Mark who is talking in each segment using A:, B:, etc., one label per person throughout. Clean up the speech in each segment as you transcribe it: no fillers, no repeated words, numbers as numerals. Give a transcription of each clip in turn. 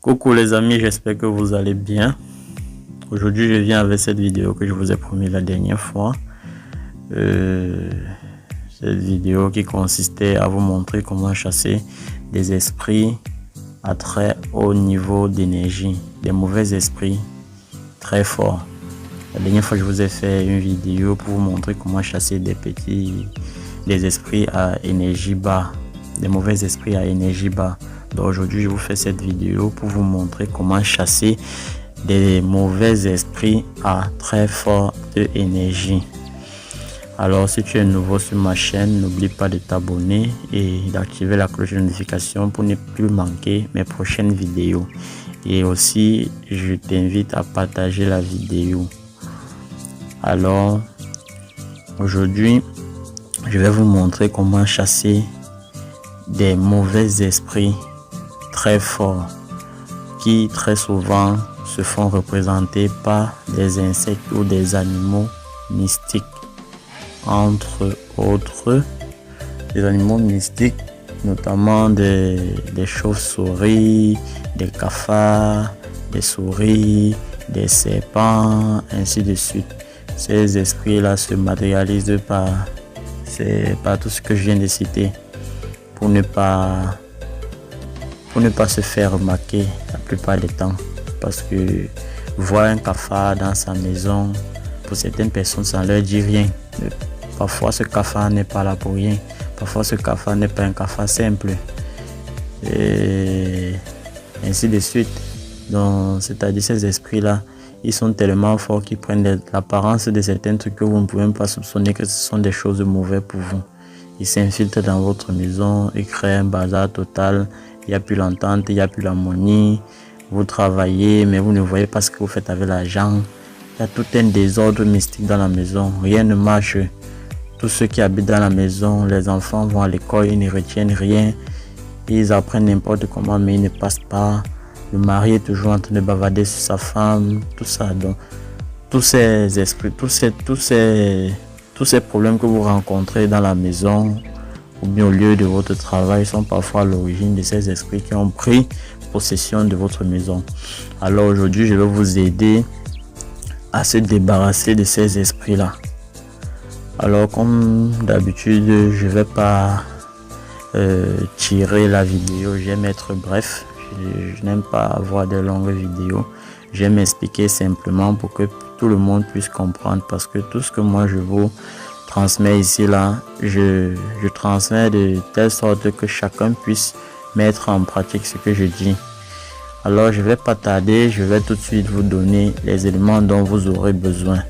A: Coucou les amis, j'espère que vous allez bien. Aujourd'hui, je viens avec cette vidéo que je vous ai promis la dernière fois. Cette vidéo qui consistait à vous montrer comment chasser des esprits à très haut niveau d'énergie, des mauvais esprits très forts. La dernière fois, je vous ai fait une vidéo pour vous montrer comment chasser des esprits à énergie bas, des mauvais esprits à énergie bas. Donc aujourd'hui, je vous fais cette vidéo pour vous montrer comment chasser des mauvais esprits à très forte énergie. Alors si tu es nouveau sur ma chaîne, n'oublie pas de t'abonner et d'activer la cloche de notification pour ne plus manquer mes prochaines vidéos. Et aussi, je t'invite à partager la vidéo. Alors, aujourd'hui, je vais vous montrer comment chasser des mauvais esprits très forts qui très souvent se font représenter par des insectes ou des animaux mystiques, entre autres des animaux mystiques, notamment des chauves-souris, des cafards, des souris, des serpents, ainsi de suite. Ces esprits-là se matérialisent par tout ce que je viens de citer pour ne pas se faire remarquer la plupart du temps. Parce que voir un cafard dans sa maison, pour certaines personnes, ça ne leur dit rien. Parfois, ce cafard n'est pas là pour rien. Parfois, ce cafard n'est pas un cafard simple. Et ainsi de suite. Donc, c'est-à-dire ces esprits-là, ils sont tellement forts qu'ils prennent l'apparence de certains trucs que vous ne pouvez même pas soupçonner que ce sont des choses mauvaises pour vous. Ils s'infiltrent dans votre maison, ils créent un bazar total. Il n'y a plus l'entente, il n'y a plus l'harmonie. Vous travaillez, mais vous ne voyez pas ce que vous faites avec l'argent. Il y a tout un désordre mystique dans la maison. Rien ne marche. Tous ceux qui habitent dans la maison, les enfants vont à l'école, ils ne retiennent rien. Ils apprennent n'importe comment, mais ils ne passent pas. Le mari est toujours en train de bavarder sur sa femme, tout ça. Donc, tous ces esprits, tous ces problèmes que vous rencontrez dans la maison ou bien au lieu de votre travail sont parfois à l'origine de ces esprits qui ont pris possession de votre maison. Alors aujourd'hui, je vais vous aider à se débarrasser de ces esprits-là. Alors comme d'habitude, je vais pas tirer la vidéo, je vais mettre bref. Je n'aime pas avoir de longues vidéos. Je vais m'expliquer simplement pour que tout le monde puisse comprendre, parce que tout ce que moi je vous transmets ici là, je transmets de telle sorte que chacun puisse mettre en pratique ce que je dis. Alors je vais pas tarder, je vais tout de suite vous donner les éléments dont vous aurez besoin.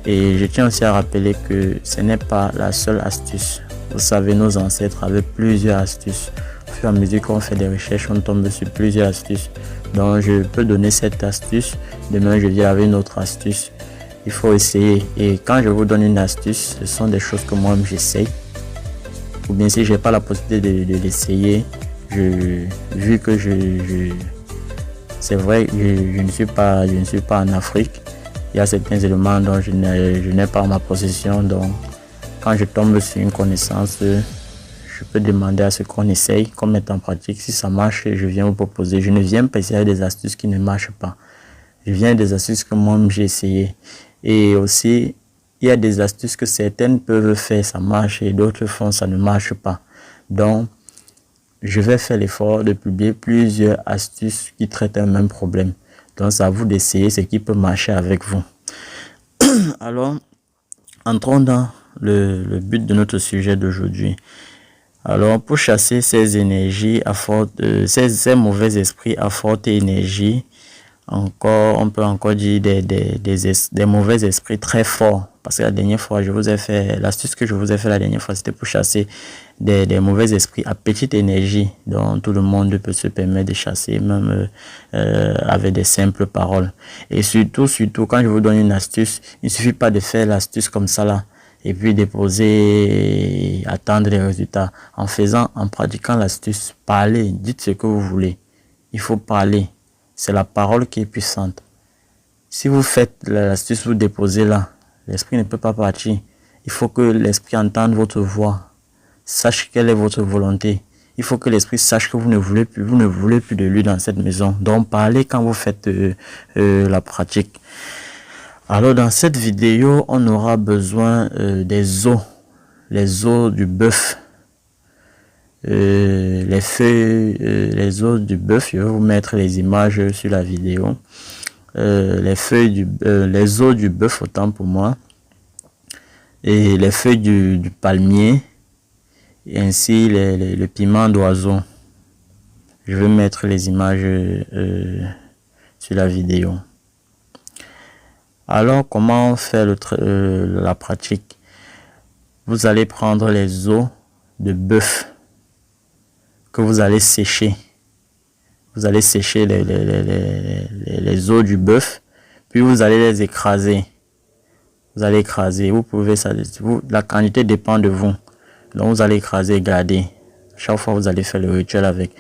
A: Et je tiens aussi à rappeler que ce n'est pas la seule astuce. Vous savez, nos ancêtres avaient plusieurs astuces. Au fur et à mesure qu'on fait des recherches, on tombe sur plusieurs astuces. Donc je peux donner cette astuce, demain je viens avec une autre astuce. Il faut essayer, et quand je vous donne une astuce, ce sont des choses que moi j'essaye, ou bien si j'ai pas la possibilité de l'essayer, vu que c'est vrai, je ne suis pas en Afrique, il y a certains éléments dont je n'ai pas en ma possession. Donc quand je tombe sur une connaissance, je peux demander à ce qu'on essaye, qu'on mette en pratique. Si ça marche, je viens vous proposer. Je ne viens pas essayer des astuces qui ne marchent pas. Je viens des astuces que moi j'ai essayé. Et aussi, il y a des astuces que certaines peuvent faire, ça marche, et d'autres font, ça ne marche pas. Donc, je vais faire l'effort de publier plusieurs astuces qui traitent un même problème. Donc, c'est à vous d'essayer ce qui peut marcher avec vous. Alors, entrons dans le but de notre sujet d'aujourd'hui. Alors, pour chasser ces énergies à forte, ces mauvais esprits à forte énergie, on peut encore dire des mauvais esprits très forts. Parce que la dernière fois, l'astuce que je vous ai fait la dernière fois, c'était pour chasser des mauvais esprits à petite énergie, dont tout le monde peut se permettre de chasser, même avec des simples paroles. Et surtout, quand je vous donne une astuce, il ne suffit pas de faire l'astuce comme ça là, et puis déposer, attendre les résultats. En pratiquant l'astuce, parlez, dites ce que vous voulez. Il faut parler. C'est la parole qui est puissante. Si vous faites l'astuce, vous déposez là, l'esprit ne peut pas partir. Il faut que l'esprit entende votre voix, sache quelle est votre volonté. Il faut que l'esprit sache que vous ne voulez plus de lui dans cette maison. Donc parlez quand vous faites la pratique. Alors dans cette vidéo, on aura besoin des os, les os du bœuf, les feuilles, les os du bœuf. Je vais vous mettre les images sur la vidéo. Les os du bœuf, autant pour moi, et les feuilles du palmier, et ainsi le piment d'oiseau. Je vais mettre les images sur la vidéo. Alors, comment faire la pratique? Vous allez prendre les os de bœuf que vous allez sécher. Vous allez sécher les os du bœuf, puis vous allez les écraser. Vous allez écraser. Vous pouvez, la quantité dépend de vous. Donc, vous allez écraser et garder. Chaque fois, vous allez faire le rituel avec.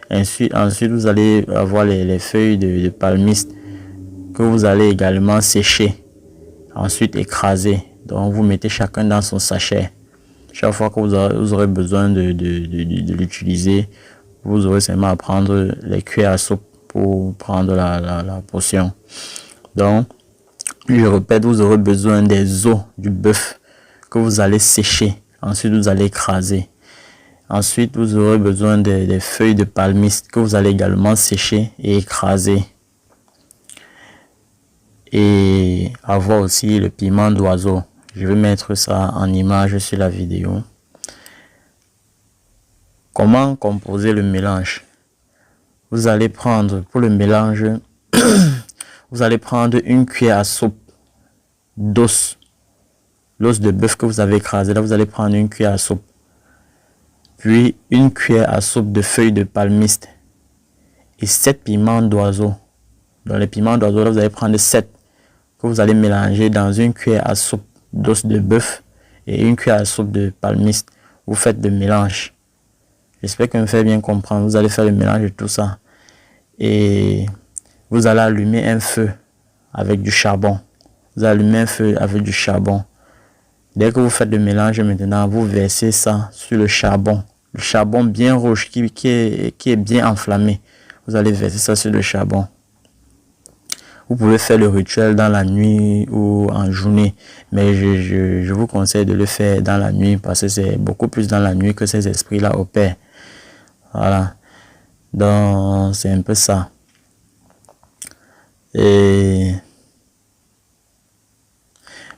A: Ensuite vous allez avoir les feuilles de palmiste que vous allez également sécher, ensuite écraser. Donc vous mettez chacun dans son sachet. Chaque fois que vous aurez besoin de l'utiliser, vous aurez seulement à prendre les cuillères à soupe pour prendre la potion. Donc je répète, vous aurez besoin des os du bœuf que vous allez sécher, ensuite vous allez écraser. Ensuite vous aurez besoin des feuilles de palmiste que vous allez également sécher et écraser. Et avoir aussi le piment d'oiseau. Je vais mettre ça en image sur la vidéo. Comment composer le mélange? Vous allez prendre, pour le mélange, vous allez prendre une cuillère à soupe d'os. L'os de bœuf que vous avez écrasé, là vous allez prendre une cuillère à soupe. Puis une cuillère à soupe de feuilles de palmiste. Et 7 piments d'oiseau. Dans les piments d'oiseau, là vous allez prendre 7. Que vous allez mélanger dans une cuillère à soupe d'os de bœuf et une cuillère à soupe de palmiste. Vous faites le mélange. J'espère que vous me faites bien comprendre. Vous allez faire le mélange de tout ça. Et vous allez allumer un feu avec du charbon. Vous allumez un feu avec du charbon. Dès que vous faites le mélange maintenant, vous versez ça sur le charbon. Le charbon bien rouge qui est bien enflammé. Vous allez verser ça sur le charbon. Vous pouvez faire le rituel dans la nuit ou en journée, mais je vous conseille de le faire dans la nuit parce que c'est beaucoup plus dans la nuit que ces esprits-là opèrent. Voilà. Donc, c'est un peu ça. Et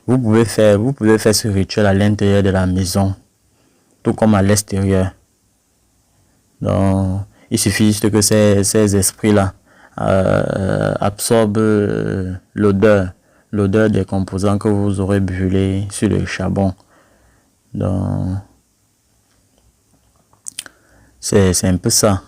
A: vous pouvez faire ce rituel à l'intérieur de la maison, tout comme à l'extérieur. Donc, il suffit juste que ces esprits-là absorbe l'odeur des composants que vous aurez brûlés sur le charbon. Donc c'est un peu ça.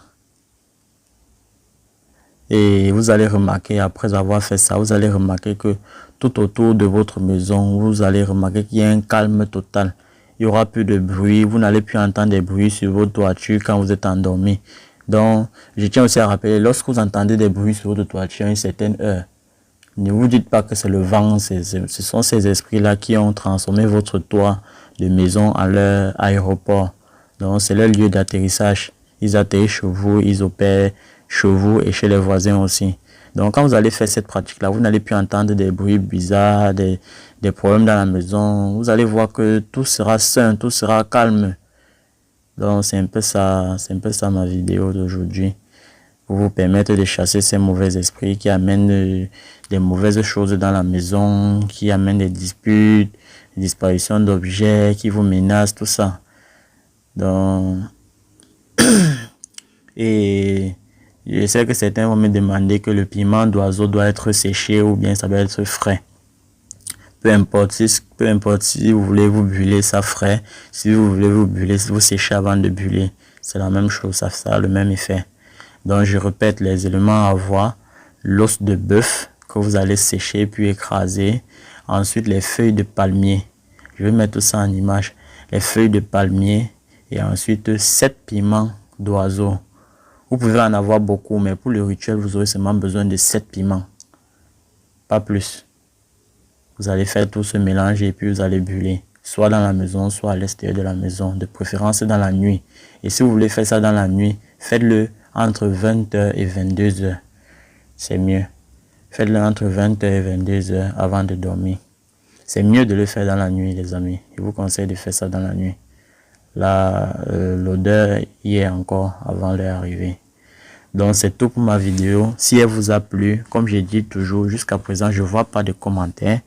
A: Et vous allez remarquer, après avoir fait ça, vous allez remarquer que tout autour de votre maison, vous allez remarquer qu'il y a un calme total. Il n'y aura plus de bruit, vous n'allez plus entendre des bruits sur votre toiture quand vous êtes endormi. Donc, je tiens aussi à rappeler, lorsque vous entendez des bruits sur votre toiture à une certaine heure, ne vous dites pas que c'est le vent, ce sont ces esprits-là qui ont transformé votre toit de maison en leur aéroport. Donc, c'est leur lieu d'atterrissage. Ils atterrissent chez vous, ils opèrent chez vous et chez les voisins aussi. Donc, quand vous allez faire cette pratique-là, vous n'allez plus entendre des bruits bizarres, des problèmes dans la maison. Vous allez voir que tout sera sain, tout sera calme. Donc c'est un peu ça ma vidéo d'aujourd'hui, pour vous permettre de chasser ces mauvais esprits qui amènent des mauvaises choses dans la maison, qui amènent des disputes, des disparitions d'objets, qui vous menacent, tout ça. Donc et je sais que certains vont me demander que le piment d'oiseau doit être séché ou bien ça doit être frais. Peu importe si vous voulez vous brûler ça frais, si vous voulez vous brûler, vous séchez avant de brûler, c'est la même chose, ça a le même effet. Donc je répète les éléments à avoir: l'os de bœuf que vous allez sécher puis écraser, ensuite les feuilles de palmier, je vais mettre tout ça en image, les feuilles de palmier, et ensuite 7 piments d'oiseau. Vous pouvez en avoir beaucoup, mais pour le rituel vous aurez seulement besoin de 7 piments, pas plus. Vous allez faire tout ce mélange et puis vous allez brûler. soit dans la maison, soit à l'extérieur de la maison, de préférence dans la nuit. Et si vous voulez faire ça dans la nuit, faites-le entre 20h et 22h. C'est mieux. Faites-le entre 20h et 22h avant de dormir. C'est mieux de le faire dans la nuit, les amis. Je vous conseille de faire ça dans la nuit. Là, l'odeur y est encore avant leur arrivée. Donc, c'est tout pour ma vidéo. Si elle vous a plu, comme j'ai dit toujours, jusqu'à présent, je ne vois pas de commentaires.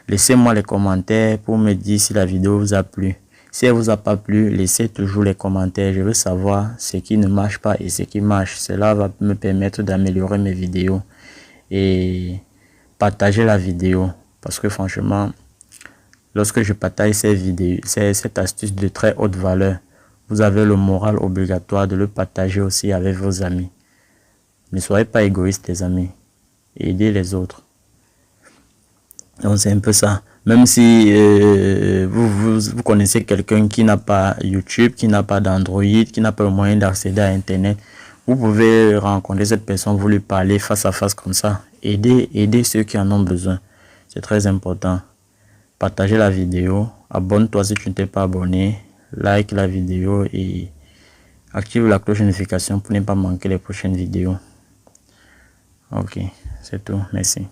A: Laissez-moi les commentaires pour me dire si la vidéo vous a plu. Si elle vous a pas plu, laissez toujours les commentaires. Je veux savoir ce qui ne marche pas et ce qui marche. Cela va me permettre d'améliorer mes vidéos. Et partagez la vidéo. Parce que franchement, lorsque je partage cette astuce de très haute valeur, vous avez le moral obligatoire de le partager aussi avec vos amis. Ne soyez pas égoïstes, les amis. Aidez les autres. Donc c'est un peu ça. Même si vous connaissez quelqu'un qui n'a pas YouTube, qui n'a pas d'Android, qui n'a pas le moyen d'accéder à Internet, vous pouvez rencontrer cette personne, vous lui parlez face à face comme ça. Aidez ceux qui en ont besoin. C'est très important. Partagez la vidéo. Abonne-toi si tu ne t'es pas abonné. Like la vidéo et active la cloche de notification pour ne pas manquer les prochaines vidéos. Ok, c'est tout. Merci.